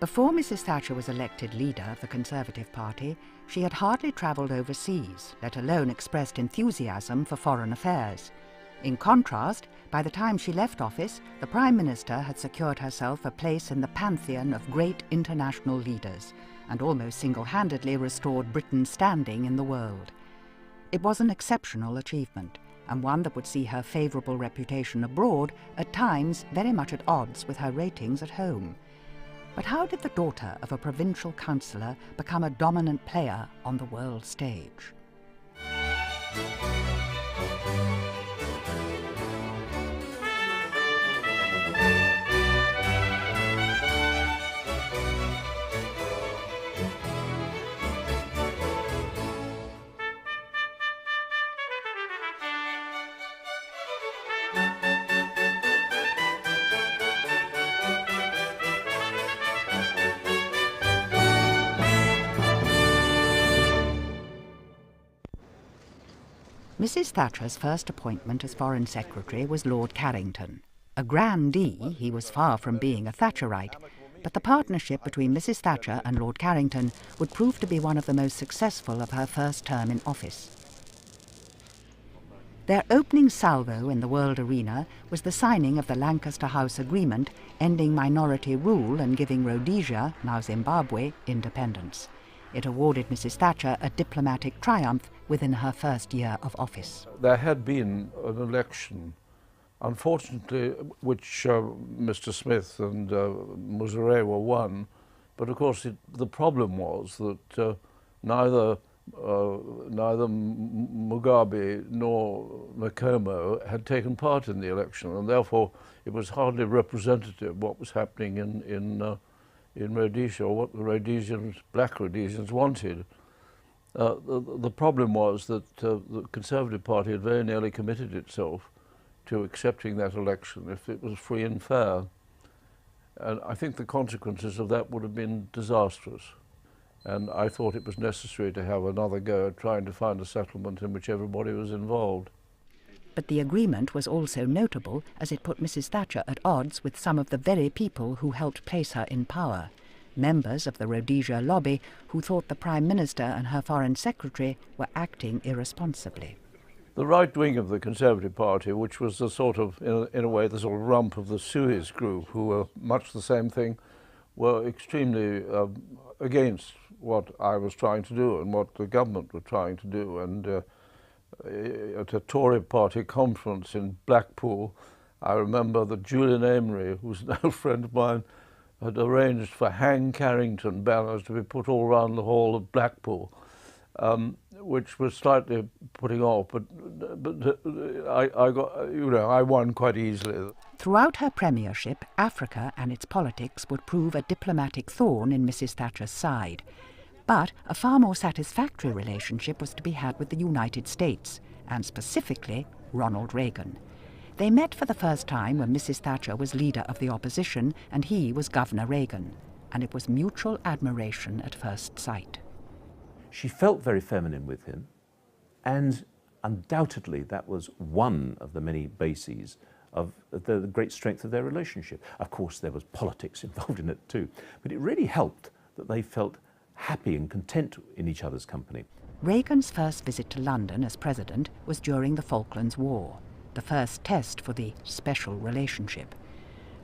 Before Mrs. Thatcher was elected leader of the Conservative Party, she had hardly travelled overseas, let alone expressed enthusiasm for foreign affairs. In contrast, by the time she left office, the Prime Minister had secured herself a place in the pantheon of great international leaders and almost single-handedly restored Britain's standing in the world. It was an exceptional achievement, and one that would see her favourable reputation abroad at times very much at odds with her ratings at home. But how did the daughter of a provincial councillor become a dominant player on the world stage? Mrs. Thatcher's first appointment as Foreign Secretary was Lord Carrington. A grandee, he was far from being a Thatcherite, but the partnership between Mrs. Thatcher and Lord Carrington would prove to be one of the most successful of her first term in office. Their opening salvo in the world arena was the signing of the Lancaster House Agreement, ending minority rule and giving Rhodesia, now Zimbabwe, independence. It awarded Mrs. Thatcher a diplomatic triumph within her first year of office. There had been an election, unfortunately, which Mr. Smith and Muzorewa won, but of course the problem was that neither Mugabe nor Nkomo had taken part in the election, and therefore it was hardly representative of what was happening in Rhodesia, or what the Rhodesians, black Rhodesians, wanted. The problem was that the Conservative Party had very nearly committed itself to accepting that election if it was free and fair. And I think the consequences of that would have been disastrous. And I thought it was necessary to have another go at trying to find a settlement in which everybody was involved. But the agreement was also notable as it put Mrs. Thatcher at odds with some of the very people who helped place her in power, members of the Rhodesia lobby who thought the Prime Minister and her Foreign Secretary were acting irresponsibly. The right wing of the Conservative Party, which was the sort of, in a way, the sort of rump of the Suez group, who were much the same thing, were extremely against what I was trying to do and what the government were trying to do. And at a Tory party conference in Blackpool, I remember that Julian Amery, who's an old friend of mine, had arranged for Hang Carrington banners to be put all around the hall of Blackpool, which was slightly putting off, but I got, I won quite easily. Throughout her premiership, Africa and its politics would prove a diplomatic thorn in Mrs. Thatcher's side. But a far more satisfactory relationship was to be had with the United States, and specifically Ronald Reagan. They met for the first time when Mrs. Thatcher was leader of the opposition and he was Governor Reagan, and it was mutual admiration at first sight. She felt very feminine with him, and undoubtedly that was one of the many bases of the great strength of their relationship. Of course, there was politics involved in it too, but it really helped that they felt happy and content in each other's company. Reagan's first visit to London as president was during the Falklands War, the first test for the special relationship.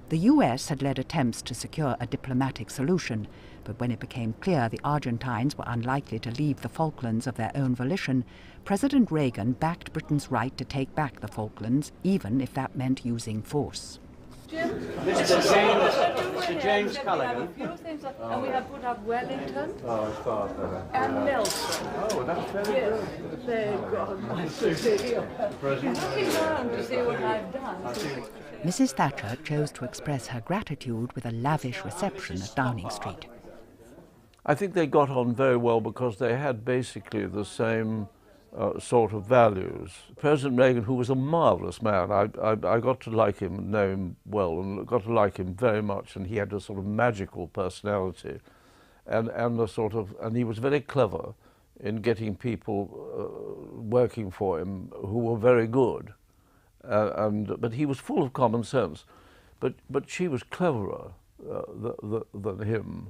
The US had led attempts to secure a diplomatic solution, but when it became clear the Argentines were unlikely to leave the Falklands of their own volition, President Reagan backed Britain's right to take back the Falklands, even if that meant using force. Mr. James Callaghan. And we have put up Wellington and Nelson. Oh, that's very good. Thank God, my superior. Looking around to see what I've done. Mrs. Thatcher chose to express her gratitude with a lavish reception at Downing Street. I think they got on very well because they had basically the same sort of values. President Reagan, who was a marvellous man, I got to like him and know him well, and got to like him very much, and he had a sort of magical personality, and he was very clever in getting people working for him who were very good, but he was full of common sense. But she was cleverer, than him.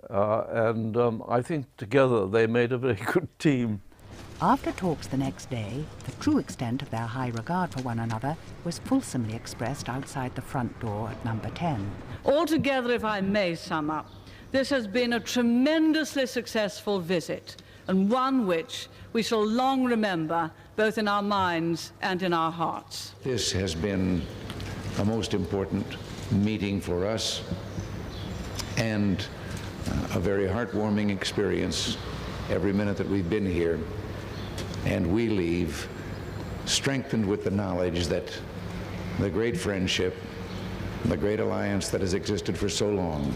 And I think together they made a very good team. After talks the next day, the true extent of their high regard for one another was fulsomely expressed outside the front door at number 10. Altogether, if I may sum up, this has been a tremendously successful visit, and one which we shall long remember, both in our minds and in our hearts. This has been a most important meeting for us, and a very heartwarming experience every minute that we've been here. And we leave strengthened with the knowledge that the great friendship, the great alliance that has existed for so long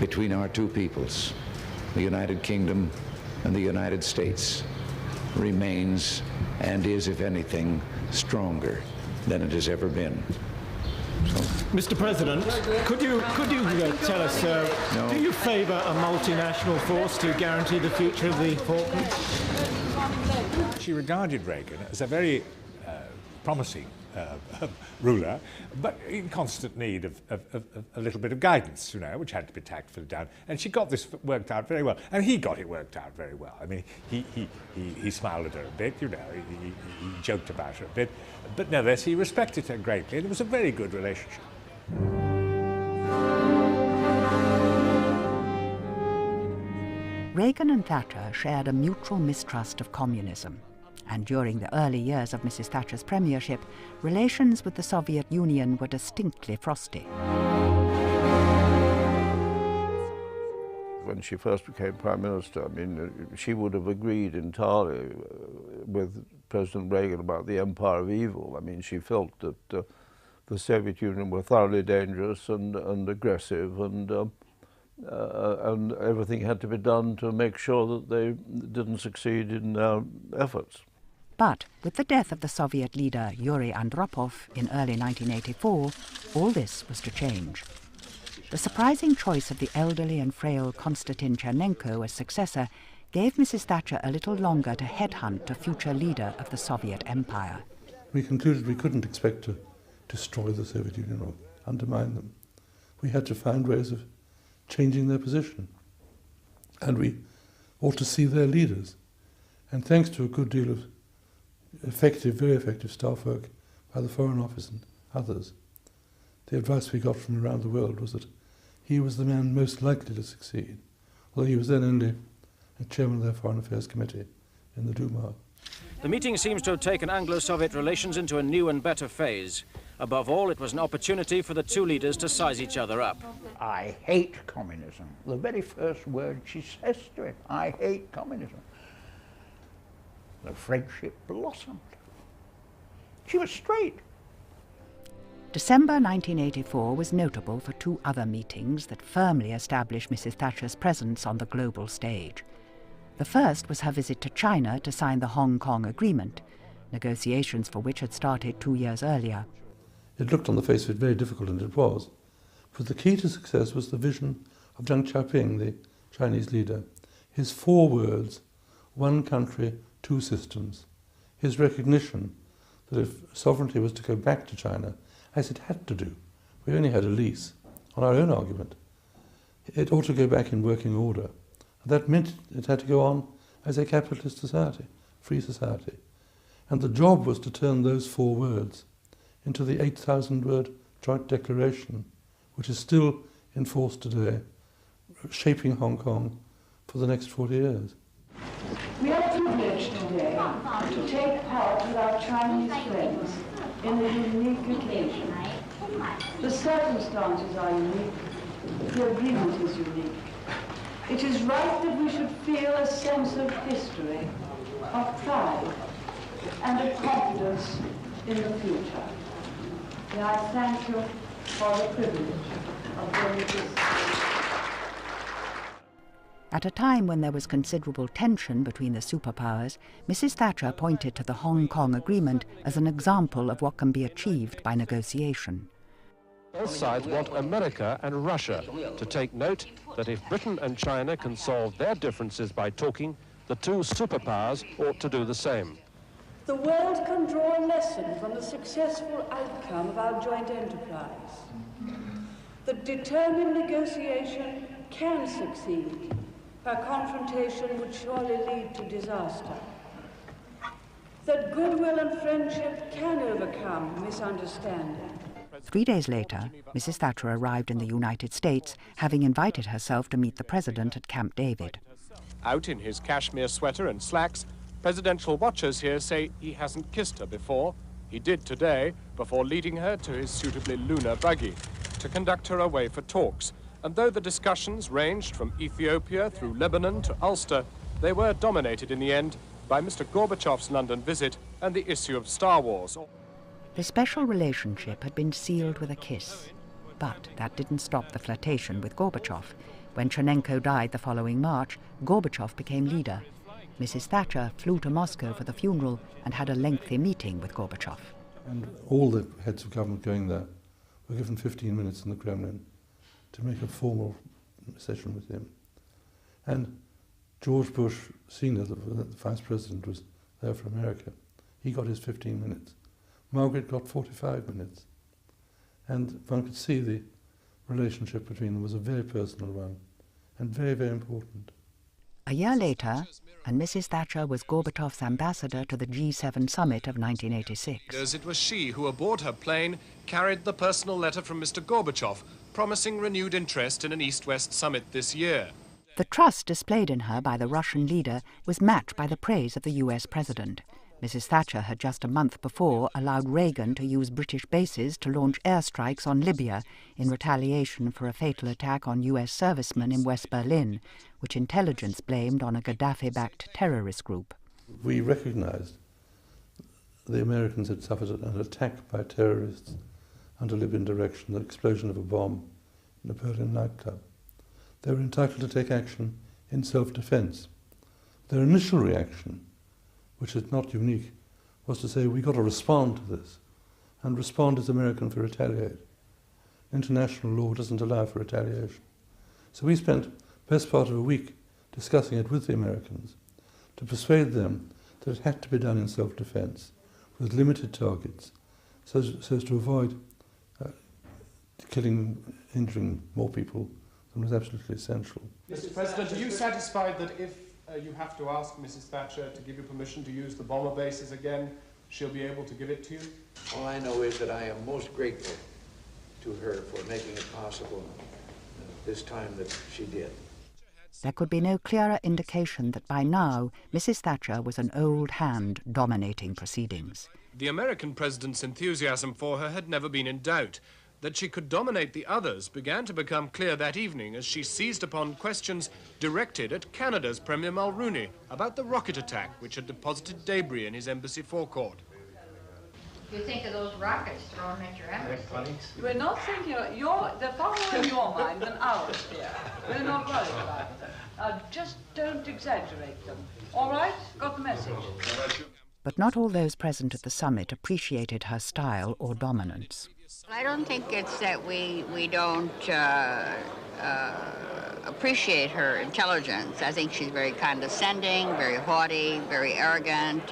between our two peoples, the United Kingdom and the United States, remains and is, if anything, stronger than it has ever been. Mr. President, could you tell us, No. do you favour a multinational force to guarantee the future of the Falklands? She regarded Reagan as a very promising ruler, but in constant need of a little bit of guidance, you know, which had to be tactfully done. And she got this worked out very well, and he got it worked out very well. I mean, he smiled at her a bit, you know, he joked about her a bit, but nevertheless he respected her greatly, and it was a very good relationship. Reagan and Thatcher shared a mutual mistrust of communism, and during the early years of Mrs. Thatcher's premiership, relations with the Soviet Union were distinctly frosty. When she first became Prime Minister, I mean, she would have agreed entirely with President Reagan about the empire of evil. I mean, she felt that the Soviet Union were thoroughly dangerous and aggressive, and everything had to be done to make sure that they didn't succeed in their efforts. But with the death of the Soviet leader Yuri Andropov in early 1984, all this was to change. The surprising choice of the elderly and frail Konstantin Chernenko as successor gave Mrs. Thatcher a little longer to headhunt a future leader of the Soviet Empire. We concluded we couldn't expect to destroy the Soviet Union or undermine them. We had to find ways of changing their position. And we ought to see their leaders. And thanks to a good deal of very effective staff work by the Foreign Office and others, the advice we got from around the world was that he was the man most likely to succeed, although he was then only a chairman of their Foreign Affairs Committee in the Duma. The meeting seems to have taken Anglo-Soviet relations into a new and better phase. Above all, it was an opportunity for the two leaders to size each other up. I hate communism. The very first word she says to him, I hate communism. The friendship blossomed. She was straight. December 1984 was notable for two other meetings that firmly established Mrs. Thatcher's presence on the global stage. The first was her visit to China to sign the Hong Kong Agreement, negotiations for which had started 2 years earlier. It looked on the face of it very difficult, and it was. But the key to success was the vision of Deng Xiaoping, the Chinese leader. His 4 words, one country, 2 systems. His recognition that if sovereignty was to go back to China, as it had to do, we only had a lease on our own argument, it ought to go back in working order. And that meant it had to go on as a capitalist society, free society. And the job was to turn those 4 words into the 8,000-word joint declaration, which is still in force today, shaping Hong Kong for the next 40 years. We are privileged today to take part with our Chinese friends in a unique occasion. The circumstances are unique, the agreement is unique. It is right that we should feel a sense of history, of pride, and of confidence in the future. May I thank you for the privilege of doing this. At a time when there was considerable tension between the superpowers, Mrs. Thatcher pointed to the Hong Kong Agreement as an example of what can be achieved by negotiation. Both sides want America and Russia to take note that if Britain and China can solve their differences by talking, the two superpowers ought to do the same. The world can draw a lesson from the successful outcome of our joint enterprise. The that determined negotiation can succeed, her confrontation would surely lead to disaster. That goodwill and friendship can overcome misunderstanding. 3 days later, Mrs. Thatcher arrived in the United States, having invited herself to meet the President at Camp David. Out in his cashmere sweater and slacks, presidential watchers here say he hasn't kissed her before. He did today, before leading her to his suitably lunar buggy to conduct her away for talks. And though the discussions ranged from Ethiopia through Lebanon to Ulster, they were dominated in the end by Mr. Gorbachev's London visit and the issue of Star Wars. The special relationship had been sealed with a kiss, but that didn't stop the flirtation with Gorbachev. When Chernenko died the following March, Gorbachev became leader. Mrs. Thatcher flew to Moscow for the funeral and had a lengthy meeting with Gorbachev. And all the heads of government going there were given 15 minutes in the Kremlin to make a formal session with him. And George Bush Sr., the Vice President, was there from America. He got his 15 minutes. Margaret got 45 minutes. And one could see the relationship between them was a very personal one and very, very important. A year later, and Mrs. Thatcher was Gorbachev's ambassador to the G7 summit of 1986. It was she who, aboard her plane, carried the personal letter from Mr. Gorbachev, promising renewed interest in an East-West summit this year. The trust displayed in her by the Russian leader was matched by the praise of the US president. Mrs. Thatcher had just a month before allowed Reagan to use British bases to launch airstrikes on Libya in retaliation for a fatal attack on US servicemen in West Berlin, which intelligence blamed on a Gaddafi-backed terrorist group. We recognized the Americans had suffered an attack by terrorists under Libyan direction, the explosion of a bomb in a Berlin nightclub. They were entitled to take action in self-defense. Their initial reaction, which is not unique, was to say, we've got to respond to this, and respond as American for retaliate. International law doesn't allow for retaliation. So we spent the best part of a week discussing it with the Americans to persuade them that it had to be done in self-defense with limited targets so as to avoid killing, injuring more people than was absolutely essential. Mr. President, are you satisfied that if you have to ask Mrs. Thatcher to give you permission to use the bomber bases again, she'll be able to give it to you? All I know is that I am most grateful to her for making it possible this time that she did. There could be no clearer indication that by now Mrs. Thatcher was an old hand dominating proceedings. The American president's enthusiasm for her had never been in doubt. That she could dominate the others began to become clear that evening as she seized upon questions directed at Canada's Premier Mulroney about the rocket attack which had deposited debris in his embassy forecourt. You think of those rockets thrown at your embassy. We're not thinking, they're far more in your mind than ours, dear. We're not worried about them. Just don't exaggerate them. All right? Got the message? But not all those present at the summit appreciated her style or dominance. I don't think it's that we don't appreciate her intelligence. I think she's very condescending, very haughty, very arrogant.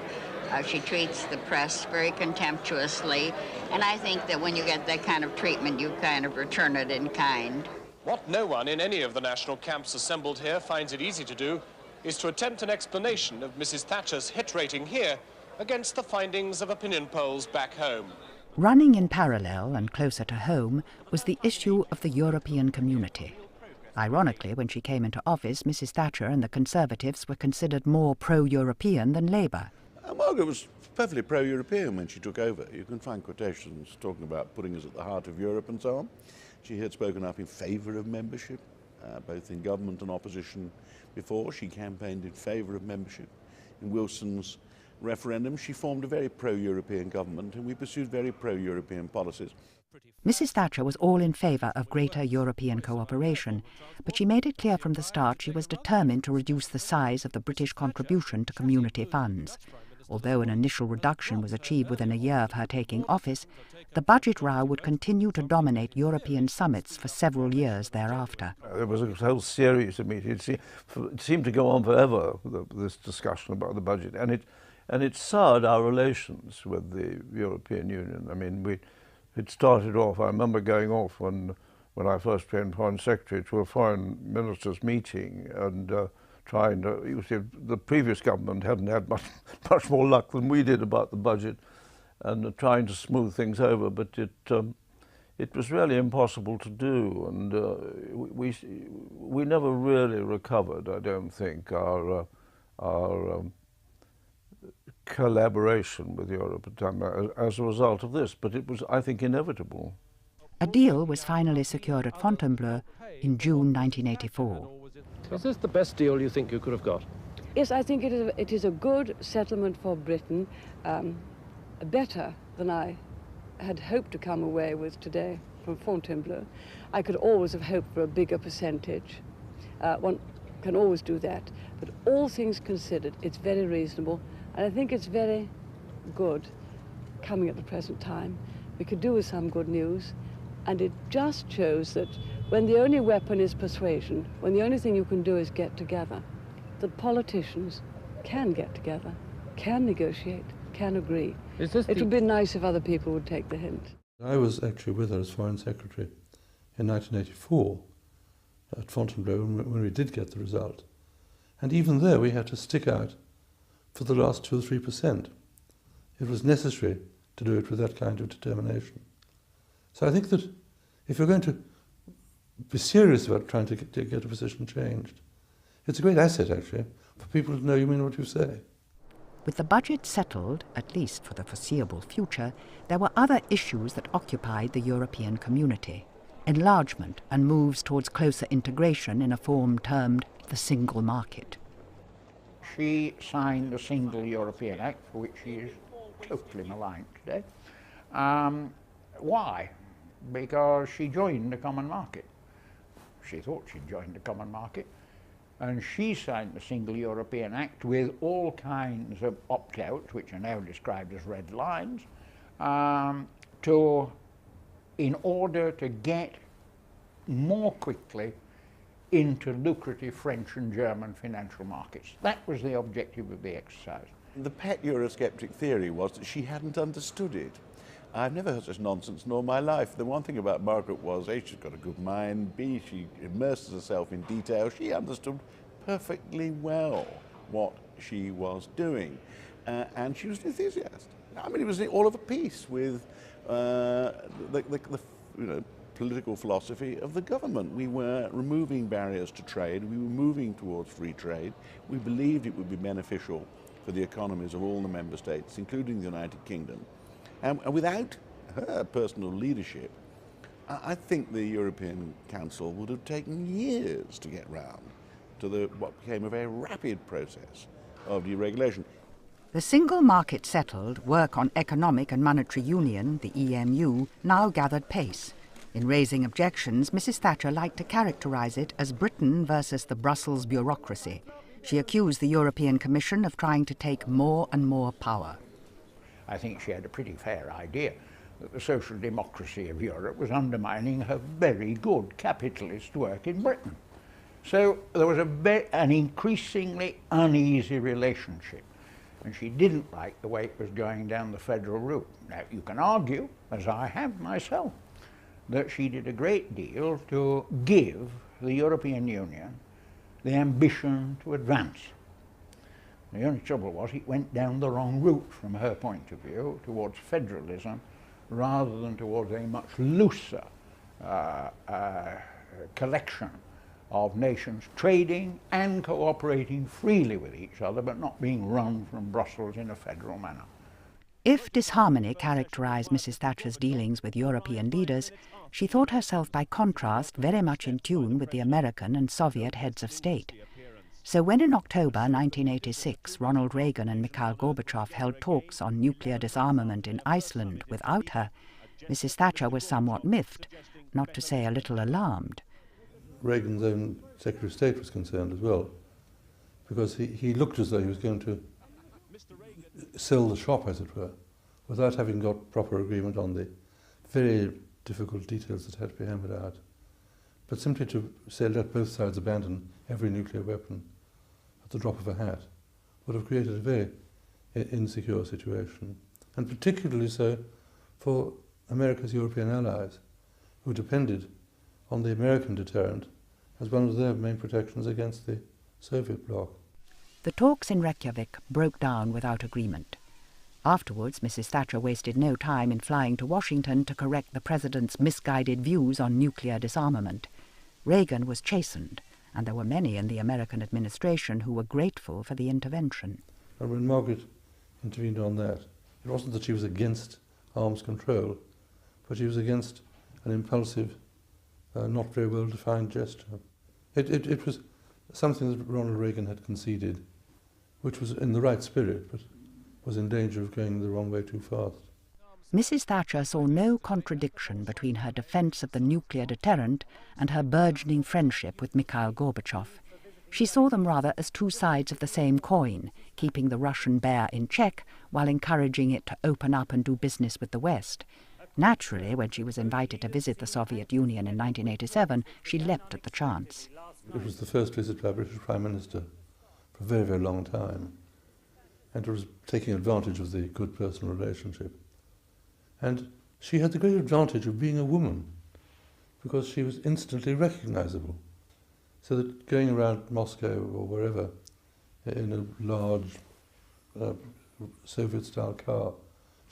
She treats the press very contemptuously. And I think that when you get that kind of treatment, you kind of return it in kind. What no one in any of the national camps assembled here finds it easy to do is to attempt an explanation of Mrs. Thatcher's hit rating here against the findings of opinion polls back home. Running in parallel and closer to home was the issue of the European community. Ironically, when she came into office, Mrs. Thatcher and the Conservatives were considered more pro-European than Labour. Margaret was perfectly pro-European when she took over. You can find quotations talking about putting us at the heart of Europe and so on. She had spoken up in favour of membership, both in government and opposition before. She campaigned in favour of membership. In Wilson's referendum, she formed a very pro-European government, and we pursued very pro-European policies. Mrs. Thatcher was all in favour of greater European cooperation, but she made it clear from the start she was determined to reduce the size of the British contribution to community funds. Although an initial reduction was achieved within a year of her taking office, the budget row would continue to dominate European summits for several years thereafter. There was a whole series of meetings. It seemed to go on forever, this discussion about the budget, and it soured our relations with the European Union. I mean, it started off, I remember going off when when I first became Foreign Secretary, to a foreign ministers' meeting and trying to, you see, the previous government hadn't had much more luck than we did about the budget, and trying to smooth things over, but it was really impossible to do, and we never really recovered, I don't think, our collaboration with Europe at the time as a result of this, but it was, I think, inevitable. A deal was finally secured at Fontainebleau in June 1984. Is this the best deal you think you could have got? Yes, I think it is a good settlement for Britain, better than I had hoped to come away with today from Fontainebleau. I could always have hoped for a bigger percentage. One can always do that, but all things considered, it's very reasonable, and I think it's very good coming at the present time. We could do with some good news, and it just shows that when the only weapon is persuasion, when the only thing you can do is get together, that politicians can get together, can negotiate, can agree. It would be nice if other people would take the hint. I was actually with her as Foreign Secretary in 1984 at Fontainebleau when we did get the result. And even there we had to stick out for the last 2 or 3%. It was necessary to do it with that kind of determination. So I think that if you're going to be serious about trying to get a position changed, it's a great asset, actually, for people to know you mean what you say. With the budget settled, at least for the foreseeable future, there were other issues that occupied the European community. Enlargement and moves towards closer integration in a form termed the single market. She signed the Single European Act, for which she is totally maligned today. Why? Because she joined the common market. She thought she'd joined the common market. And she signed the Single European Act with all kinds of opt-outs, which are now described as red lines, in order to get more quickly into lucrative French and German financial markets. That was the objective of the exercise. The pet Eurosceptic theory was that she hadn't understood it. I've never heard such nonsense in all my life. The one thing about Margaret was, A, she's got a good mind, B, she immerses herself in detail. She understood perfectly well what she was doing, and she was an enthusiast. I mean, it was all of a piece with the political philosophy of the government. We were removing barriers to trade. We were moving towards free trade. We believed it would be beneficial for the economies of all the member states, including the United Kingdom. And without her personal leadership, I think the European Council would have taken years to get round to what became a very rapid process of deregulation. The single market settled, work on economic and monetary union, the EMU, now gathered pace. In raising objections, Mrs. Thatcher liked to characterise it as Britain versus the Brussels bureaucracy. She accused the European Commission of trying to take more and more power. I think she had a pretty fair idea that the social democracy of Europe was undermining her very good capitalist work in Britain. So there was an increasingly uneasy relationship, and she didn't like the way it was going down the federal route. Now, you can argue, as I have myself, that she did a great deal to give the European Union the ambition to advance. The only trouble was it went down the wrong route from her point of view, towards federalism, rather than towards a much looser collection of nations trading and cooperating freely with each other, but not being run from Brussels in a federal manner. If disharmony characterised Mrs. Thatcher's dealings with European leaders, she thought herself by contrast very much in tune with the American and Soviet heads of state. So when in October 1986 Ronald Reagan and Mikhail Gorbachev held talks on nuclear disarmament in Iceland without her, Mrs. Thatcher was somewhat miffed, not to say a little alarmed. Reagan's own Secretary of State was concerned as well, because he looked as though he was going to sell the shop, as it were, without having got proper agreement on the very difficult details that had to be hammered out. But simply to say let both sides abandon every nuclear weapon at the drop of a hat would have created a very insecure situation, and particularly so for America's European allies, who depended on the American deterrent as one of their main protections against the Soviet bloc. The talks in Reykjavik broke down without agreement. Afterwards, Mrs. Thatcher wasted no time in flying to Washington to correct the president's misguided views on nuclear disarmament. Reagan was chastened, and there were many in the American administration who were grateful for the intervention. And when Margaret intervened on that, it wasn't that she was against arms control, but she was against an impulsive, not very well-defined gesture. It was something that Ronald Reagan had conceded, which was in the right spirit, but was in danger of going the wrong way too fast. Mrs. Thatcher saw no contradiction between her defence of the nuclear deterrent and her burgeoning friendship with Mikhail Gorbachev. She saw them rather as two sides of the same coin, keeping the Russian bear in check while encouraging it to open up and do business with the West. Naturally, when she was invited to visit the Soviet Union in 1987, she leapt at the chance. It was the first visit by a British Prime Minister for a very, very long time, and it was taking advantage of the good personal relationship. And she had the great advantage of being a woman, because she was instantly recognisable. So that going around Moscow or wherever in a large Soviet-style car,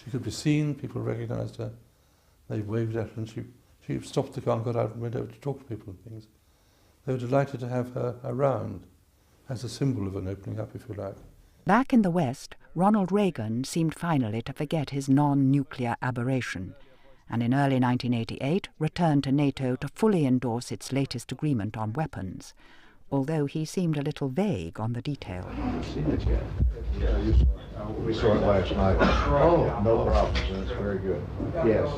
she could be seen, people recognised her, they waved at her, and she stopped the car and got out and went over to talk to people and things. They were delighted to have her around as a symbol of an opening up, if you like. Back in the West, Ronald Reagan seemed finally to forget his non-nuclear aberration, and in early 1988 returned to NATO to fully endorse its latest agreement on weapons, although he seemed a little vague on the detail. Haven't seen it yet. Yeah, we saw it last night. Oh, no problems. That's very good. Yes,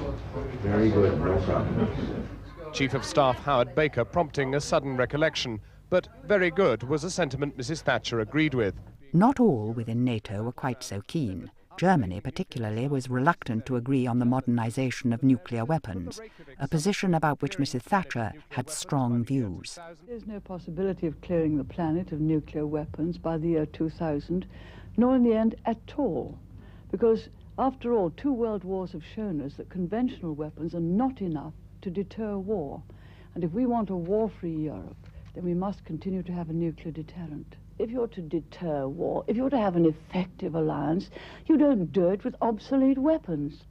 very good. No problem. Chief of Staff Howard Baker prompting a sudden recollection, but very good was a sentiment Mrs. Thatcher agreed with. Not all within NATO were quite so keen. Germany particularly was reluctant to agree on the modernisation of nuclear weapons, a position about which Mrs. Thatcher had strong views. There's no possibility of clearing the planet of nuclear weapons by the year 2000, nor in the end at all, because after all, 2 world wars have shown us that conventional weapons are not enough to deter war. And if we want a war-free Europe, then we must continue to have a nuclear deterrent. If you're to deter war, if you're to have an effective alliance, you don't do it with obsolete weapons.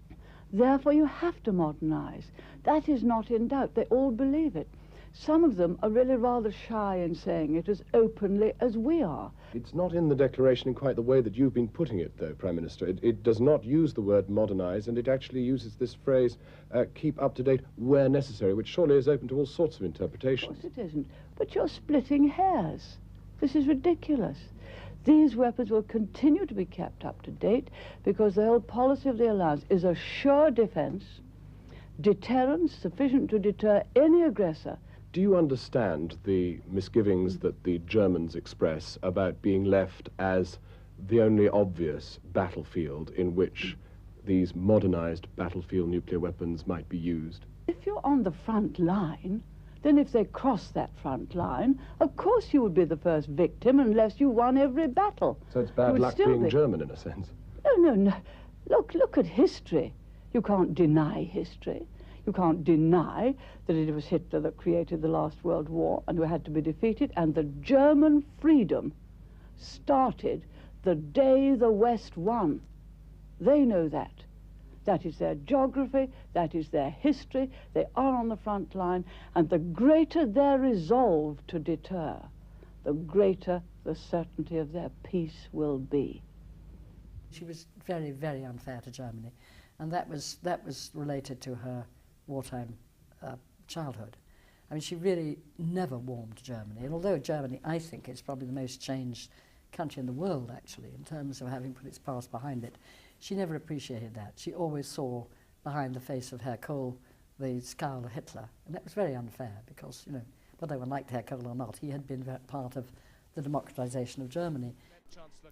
Therefore, you have to modernize. That is not in doubt. They all believe it. Some of them are really rather shy in saying it as openly as we are. It's not in the declaration in quite the way that you've been putting it, though, Prime Minister. It does not use the word modernize, and it actually uses this phrase, keep up to date where necessary, which surely is open to all sorts of interpretations. Of course it isn't. But you're splitting hairs. This is ridiculous. These weapons will continue to be kept up to date because the whole policy of the alliance is a sure defense, deterrence sufficient to deter any aggressor. Do you understand the misgivings that the Germans express about being left as the only obvious battlefield in which these modernized battlefield nuclear weapons might be used? If you're on the front line, then if they cross that front line, of course you would be the first victim unless you won every battle. So it's bad luck being German, in a sense. No. Look at history. You can't deny history. You can't deny that it was Hitler that created the last World War and who had to be defeated, and the German freedom started the day the West won. They know that. That is their geography, that is their history, they are on the front line, and the greater their resolve to deter, the greater the certainty of their peace will be. She was very, very unfair to Germany, and that was related to her wartime childhood. I mean, she really never warmed to Germany, and although Germany, I think, is probably the most changed country in the world, actually, in terms of having put its past behind it, she never appreciated that. She always saw behind the face of Herr Kohl the scowl of Hitler, and that was very unfair because, you know, whether one liked Herr Kohl or not, he had been part of the democratization of Germany.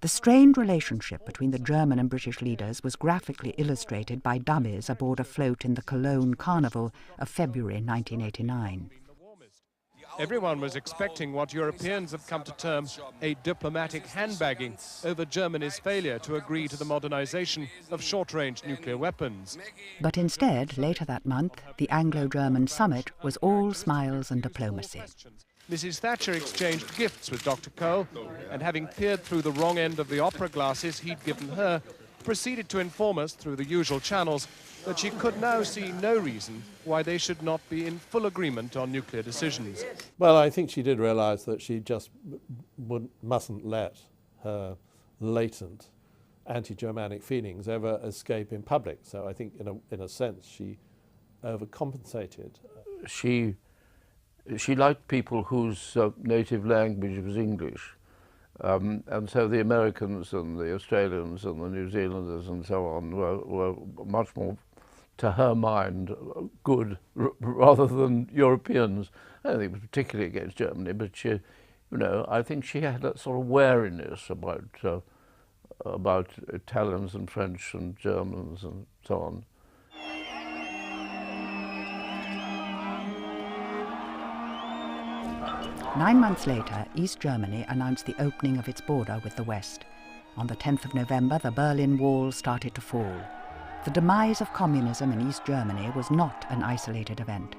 The strained relationship between the German and British leaders was graphically illustrated by dummies aboard a float in the Cologne Carnival of February 1989. Everyone was expecting what Europeans have come to term a diplomatic handbagging over Germany's failure to agree to the modernization of short-range nuclear weapons. But instead, later that month, the Anglo-German summit was all smiles and diplomacy. Mrs. Thatcher exchanged gifts with Dr. Cole, and having peered through the wrong end of the opera glasses he'd given her, proceeded to inform us through the usual channels that she could now see no reason why they should not be in full agreement on nuclear decisions. Well, I think she did realise that she just mustn't let her latent anti-Germanic feelings ever escape in public. So I think, in a sense, she overcompensated. She liked people whose native language was English. And so the Americans and the Australians and the New Zealanders and so on were much more, to her mind, good rather than Europeans. I don't think it was particularly against Germany, but she, I think she had that sort of wariness about Italians and French and Germans and so on. Nine months later, East Germany announced the opening of its border with the West. On the 10th of November, the Berlin Wall started to fall. The demise of communism in East Germany was not an isolated event.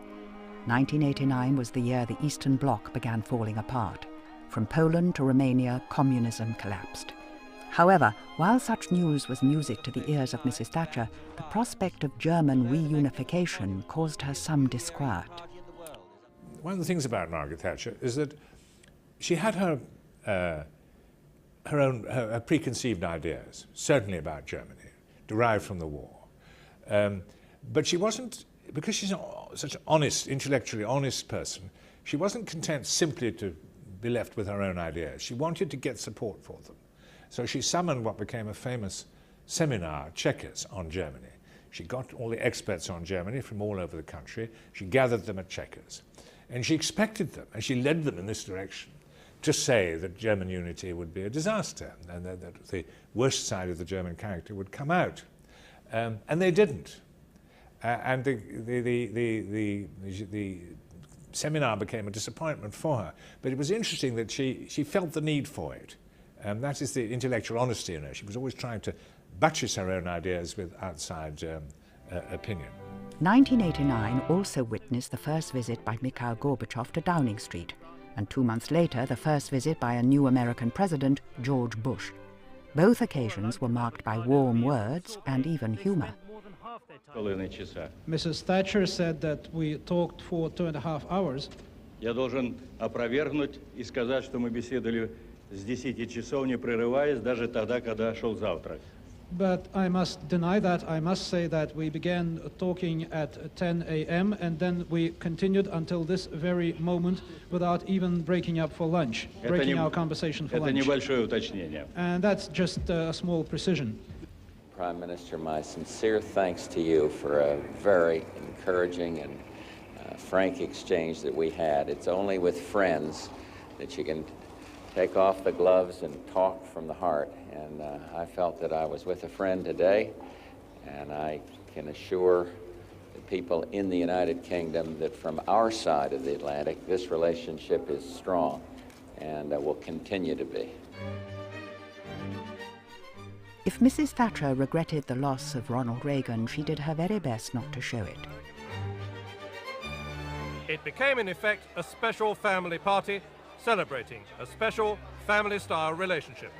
1989 was the year the Eastern Bloc began falling apart. From Poland to Romania, communism collapsed. However, while such news was music to the ears of Mrs. Thatcher, the prospect of German reunification caused her some disquiet. One of the things about Margaret Thatcher is that she had her preconceived ideas, certainly about Germany, derived from the war. But she wasn't, because she's such an honest, intellectually honest person, she wasn't content simply to be left with her own ideas. She wanted to get support for them. So she summoned what became a famous seminar, Chequers, on Germany. She got all the experts on Germany from all over the country. She gathered them at Chequers. And she expected them, and she led them in this direction, to say that German unity would be a disaster and that the worst side of the German character would come out. And they didn't. And the seminar became a disappointment for her. But it was interesting that she felt the need for it. That is the intellectual honesty in her. She was always trying to buttress her own ideas with outside opinion. 1989 also witnessed the first visit by Mikhail Gorbachev to Downing Street, and 2 months later the first visit by a new American president, George Bush. Both occasions were marked by warm words and even humour. Mrs. Thatcher said that we talked for 2.5 hours. Я должен опровергнуть и сказать, что мы беседовали с 10 часов, не прерываясь, даже тогда, когда шел завтрак. But I must deny that. I must say that we began talking at 10 a.m. and then we continued until this very moment without even breaking up for lunch, breaking our conversation for lunch. Это небольшое уточнение. And that's just a small precision. Prime Minister, my sincere thanks to you for a very encouraging and frank exchange that we had. It's only with friends that you can take off the gloves and talk from the heart. And I felt that I was with a friend today, and I can assure the people in the United Kingdom that from our side of the Atlantic, this relationship is strong and will continue to be. If Mrs. Thatcher regretted the loss of Ronald Reagan, she did her very best not to show it. It became, in effect, a special family party celebrating a special family-style relationship.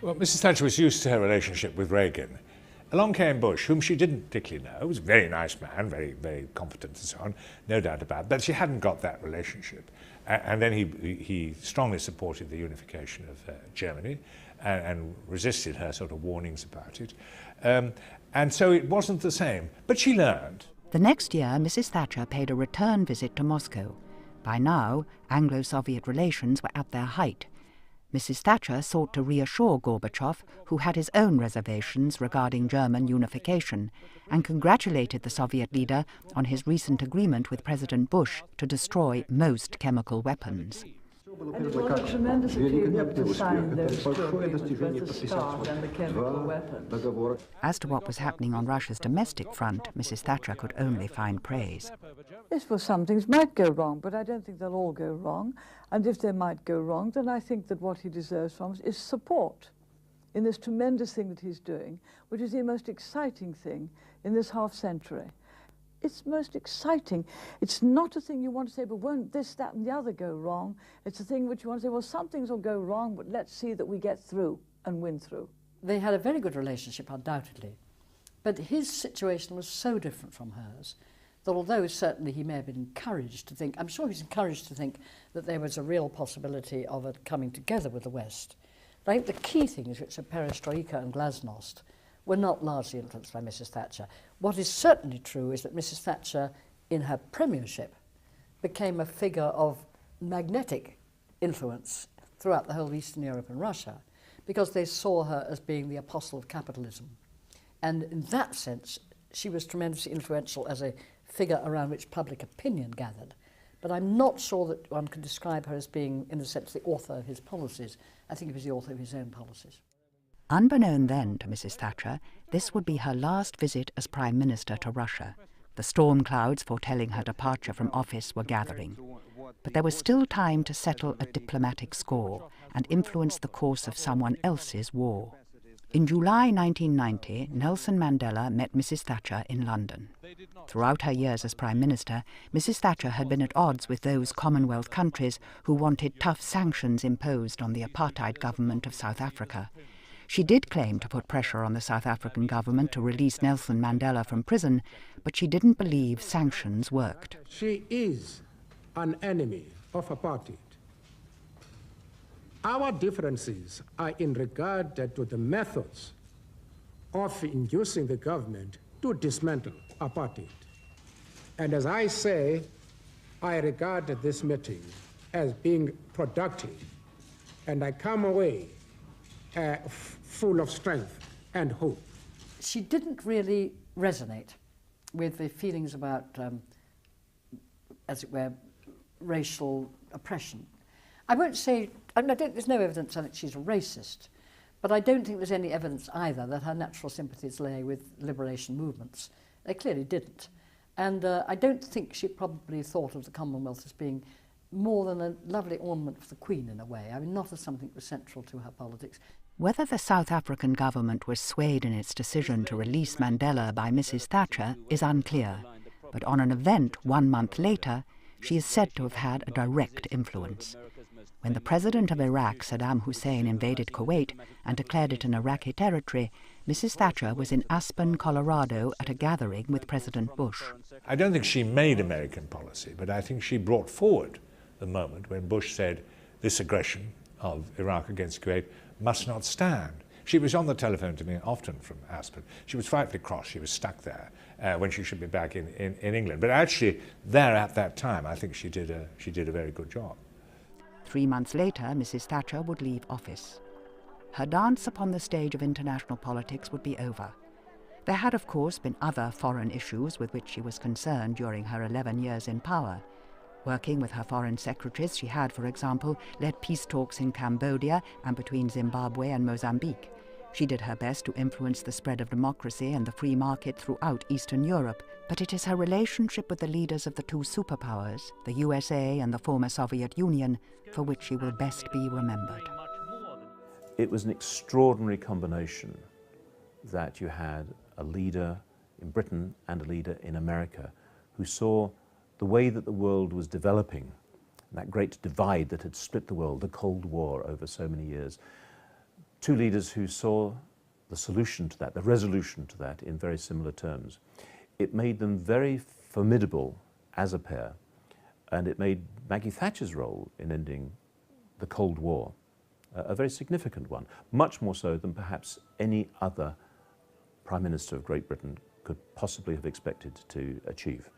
Well, Mrs. Thatcher was used to her relationship with Reagan. Along came Bush, whom she didn't particularly know. He was a very nice man, very, very competent and so on, no doubt about it, but she hadn't got that relationship. And then he strongly supported the unification of Germany and resisted her sort of warnings about it. And so it wasn't the same, but she learned. The next year, Mrs. Thatcher paid a return visit to Moscow. By now, Anglo-Soviet relations were at their height. Mrs. Thatcher sought to reassure Gorbachev, who had his own reservations regarding German unification, and congratulated the Soviet leader on his recent agreement with President Bush to destroy most chemical weapons. And it was a tremendous achievement to sign those two agreements, both the START and the chemical weapons. As to what was happening on Russia's domestic front, Mrs. Thatcher could only find praise. Yes, well, some things might go wrong, but I don't think they'll all go wrong. And if they might go wrong, then I think that what he deserves from us is support in this tremendous thing that he's doing, which is the most exciting thing in this half-century. It's most exciting. It's not a thing you want to say, but won't this, that, and the other go wrong? It's a thing which you want to say, well, some things will go wrong, but let's see that we get through and win through. They had a very good relationship, undoubtedly, but his situation was so different from hers that although certainly he may have been encouraged to think, I'm sure he was encouraged to think that there was a real possibility of it coming together with the West. But I think the key things, which are perestroika and glasnost, were not largely influenced by Mrs. Thatcher. What is certainly true is that Mrs. Thatcher, in her premiership, became a figure of magnetic influence throughout the whole of Eastern Europe and Russia, because they saw her as being the apostle of capitalism. And in that sense, she was tremendously influential as a figure around which public opinion gathered. But I'm not sure that one could describe her as being, in a sense, the author of his policies. I think he was the author of his own policies. Unbeknown then to Mrs. Thatcher, this would be her last visit as Prime Minister to Russia. The storm clouds foretelling her departure from office were gathering. But there was still time to settle a diplomatic score and influence the course of someone else's war. In July 1990, Nelson Mandela met Mrs. Thatcher in London. Throughout her years as Prime Minister, Mrs. Thatcher had been at odds with those Commonwealth countries who wanted tough sanctions imposed on the apartheid government of South Africa. She did claim to put pressure on the South African government to release Nelson Mandela from prison, but she didn't believe sanctions worked. She is an enemy of apartheid. Our differences are in regard to the methods of inducing the government to dismantle apartheid. And as I say, I regard this meeting as being productive, and I come away full of strength and hope. She didn't really resonate with the feelings about, as it were, racial oppression. I won't say, there's no evidence that she's a racist, but I don't think there's any evidence either that her natural sympathies lay with liberation movements. They clearly didn't. And I don't think she probably thought of the Commonwealth as being more than a lovely ornament for the Queen in a way. I mean, not as something that was central to her politics. Whether the South African government was swayed in its decision to release Mandela by Mrs. Thatcher is unclear, but on an event 1 month later, she is said to have had a direct influence. When the president of Iraq, Saddam Hussein, invaded Kuwait and declared it an Iraqi territory, Mrs. Thatcher was in Aspen, Colorado at a gathering with President Bush. I don't think she made American policy, but I think she brought forward the moment when Bush said this aggression of Iraq against Kuwait must not stand. She was on the telephone to me often from Aspen. She was frightfully cross. She was stuck there when she should be back in England. But actually, there at that time, I think she did a very good job. 3 months later, Mrs. Thatcher would leave office. Her dance upon the stage of international politics would be over. There had, of course, been other foreign issues with which she was concerned during her 11 years in power. Working with her foreign secretaries, she had, for example, led peace talks in Cambodia and between Zimbabwe and Mozambique. She did her best to influence the spread of democracy and the free market throughout Eastern Europe, but it is her relationship with the leaders of the two superpowers, the USA and the former Soviet Union, for which she will best be remembered. It was an extraordinary combination that you had a leader in Britain and a leader in America who saw the way that the world was developing, that great divide that had split the world, the Cold War over so many years. Two leaders who saw the solution to that, the resolution to that in very similar terms. It made them very formidable as a pair, and it made Maggie Thatcher's role in ending the Cold War a very significant one, much more so than perhaps any other Prime Minister of Great Britain could possibly have expected to achieve.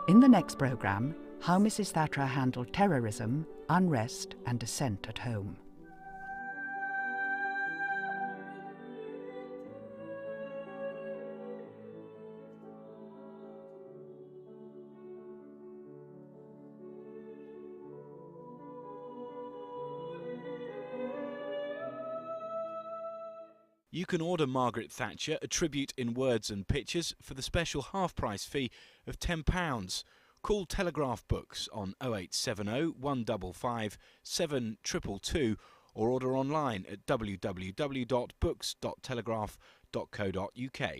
In the next programme, how Mrs. Thatcher handled terrorism, unrest and dissent at home. You can order Margaret Thatcher a tribute in words and pictures for the special half-price fee of £10. Call Telegraph Books on 0870 155 7222 or order online at www.books.telegraph.co.uk.